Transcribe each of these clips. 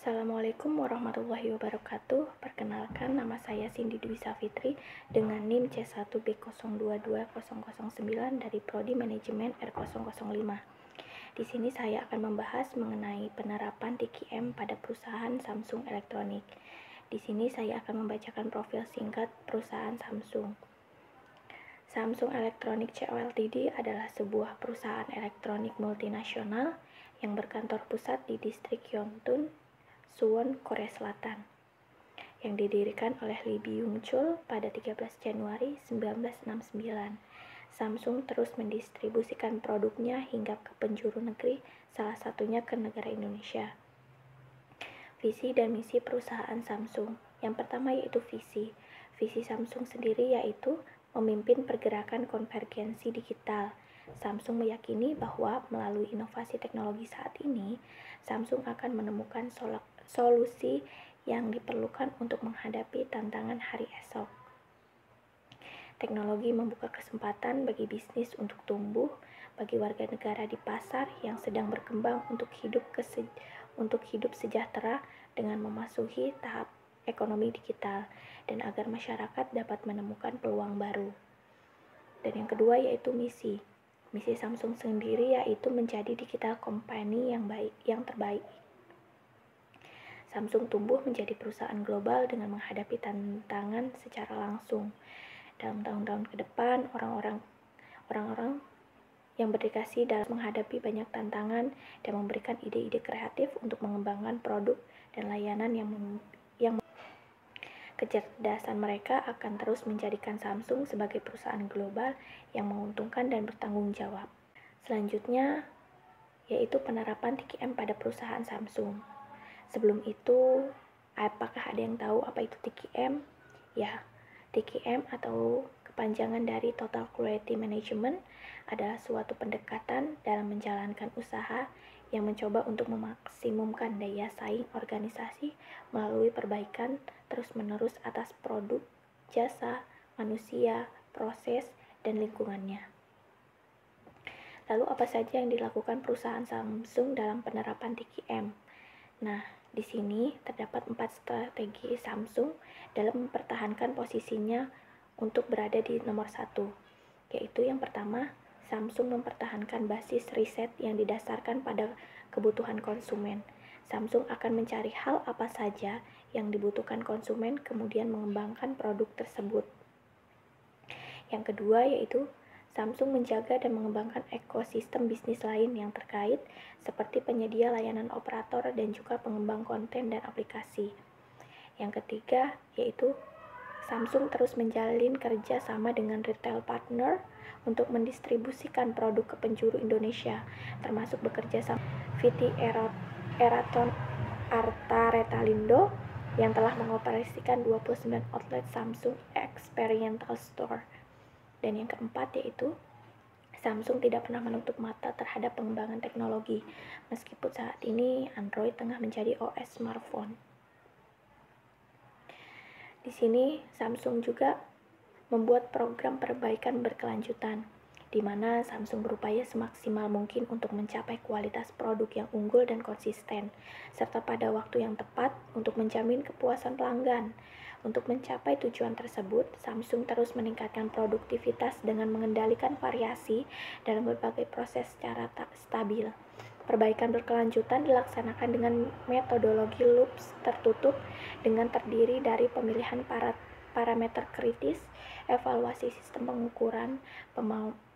Assalamualaikum warahmatullahi wabarakatuh. Perkenalkan, nama saya Cindy Dwi Safitri dengan NIM C1B022009 dari Prodi Manajemen R005. Di sini saya akan membahas mengenai penerapan TQM pada perusahaan Samsung Elektronik. Di sini saya akan membacakan profil singkat perusahaan Samsung. Samsung Electronic Co. Ltd. adalah sebuah perusahaan elektronik multinasional yang berkantor pusat di distrik Yeonteun, Suwon, Korea Selatan, yang didirikan oleh Lee Byung-chul pada 13 Januari 1969. Samsung terus mendistribusikan produknya hingga ke penjuru negeri, salah satunya ke negara Indonesia. Visi dan misi perusahaan Samsung. Yang pertama yaitu visi. Visi Samsung sendiri yaitu memimpin pergerakan konvergensi digital. Samsung meyakini bahwa melalui inovasi teknologi saat ini, Samsung akan menemukan solusi yang diperlukan untuk menghadapi tantangan hari esok. Teknologi membuka kesempatan bagi bisnis untuk tumbuh, bagi warga negara di pasar yang sedang berkembang untuk hidup sejahtera dengan memasuki tahap ekonomi digital, dan agar masyarakat dapat menemukan peluang baru. Dan yang kedua yaitu misi. Misi Samsung sendiri yaitu menjadi digital company yang terbaik. Samsung tumbuh menjadi perusahaan global dengan menghadapi tantangan secara langsung. Dalam tahun-tahun ke depan, orang-orang yang berdedikasi dalam menghadapi banyak tantangan dan memberikan ide-ide kreatif untuk mengembangkan produk dan layanan yang kecerdasan mereka akan terus menjadikan Samsung sebagai perusahaan global yang menguntungkan dan bertanggung jawab. Selanjutnya, yaitu penerapan TQM pada perusahaan Samsung. Sebelum itu, apakah ada yang tahu apa itu TQM? Ya, TQM atau kepanjangan dari Total Quality Management adalah suatu pendekatan dalam menjalankan usaha yang mencoba untuk memaksimumkan daya saing organisasi melalui perbaikan terus-menerus atas produk, jasa, manusia, proses, dan lingkungannya. Lalu apa saja yang dilakukan perusahaan Samsung dalam penerapan TQM? Nah, di sini terdapat 4 strategi Samsung dalam mempertahankan posisinya untuk berada di nomor 1, yaitu yang pertama, Samsung mempertahankan basis riset yang didasarkan pada kebutuhan konsumen. Samsung akan mencari hal apa saja yang dibutuhkan konsumen, kemudian mengembangkan produk tersebut. Yang kedua yaitu Samsung menjaga dan mengembangkan ekosistem bisnis lain yang terkait, seperti penyedia layanan operator dan juga pengembang konten dan aplikasi. Yang ketiga yaitu Samsung terus menjalin kerja sama dengan retail partner untuk mendistribusikan produk ke penjuru Indonesia, termasuk bekerja sama VT Eraton Arta Retalindo yang telah mengoperasikan 29 outlet Samsung Experiential Store. Dan yang keempat yaitu Samsung tidak pernah menutup mata terhadap pengembangan teknologi, meskipun saat ini Android tengah menjadi OS smartphone. Di sini Samsung juga membuat program perbaikan berkelanjutan, di mana Samsung berupaya semaksimal mungkin untuk mencapai kualitas produk yang unggul dan konsisten, serta pada waktu yang tepat untuk menjamin kepuasan pelanggan. Untuk mencapai tujuan tersebut, Samsung terus meningkatkan produktivitas dengan mengendalikan variasi dalam berbagai proses secara stabil. Perbaikan berkelanjutan dilaksanakan dengan metodologi loops tertutup dengan terdiri dari pemilihan parameter kritis, evaluasi sistem pengukuran,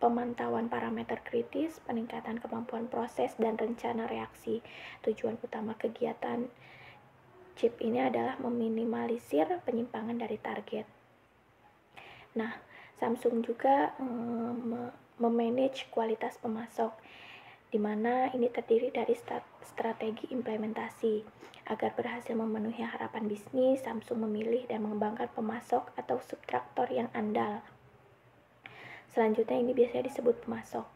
pemantauan parameter kritis, peningkatan kemampuan proses, dan rencana reaksi. Tujuan utama kegiatan chip ini adalah meminimalisir penyimpangan dari target. Nah, Samsung juga memanage kualitas pemasok, di mana ini terdiri dari strategi implementasi. Agar berhasil memenuhi harapan bisnis, Samsung memilih dan mengembangkan pemasok atau subtraktor yang andal. Selanjutnya ini biasanya disebut pemasok.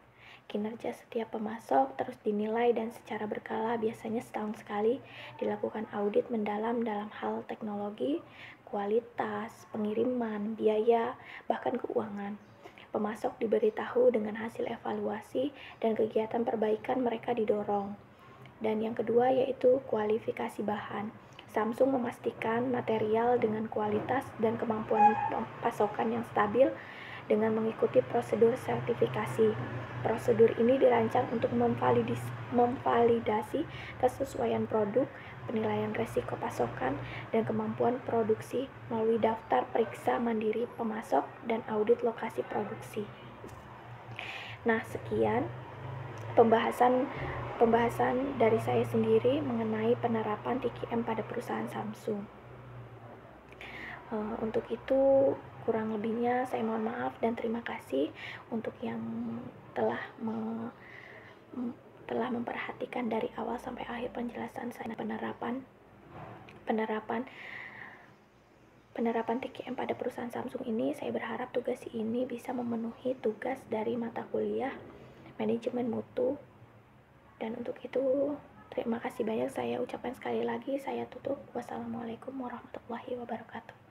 Kinerja setiap pemasok terus dinilai dan secara berkala, biasanya setahun sekali, dilakukan audit mendalam dalam hal teknologi, kualitas, pengiriman, biaya, bahkan keuangan. Pemasok diberitahu dengan hasil evaluasi dan kegiatan perbaikan mereka didorong. Dan yang kedua yaitu kualifikasi bahan. Samsung memastikan material dengan kualitas dan kemampuan pasokan yang stabil dengan mengikuti prosedur sertifikasi. Prosedur ini dirancang untuk memvalidasi kesesuaian produk, penilaian resiko pasokan, dan kemampuan produksi melalui daftar periksa mandiri pemasok dan audit lokasi produksi. Nah, sekian pembahasan dari saya sendiri mengenai penerapan TKM pada perusahaan Samsung. Untuk itu kurang lebihnya saya mohon maaf dan terima kasih untuk yang telah memperhatikan dari awal sampai akhir penjelasan saya penerapan TKM pada perusahaan Samsung ini. Saya berharap tugas ini bisa memenuhi tugas dari mata kuliah manajemen mutu. Dan untuk itu terima kasih banyak saya ucapkan sekali lagi. Saya tutup. Wassalamualaikum warahmatullahi wabarakatuh.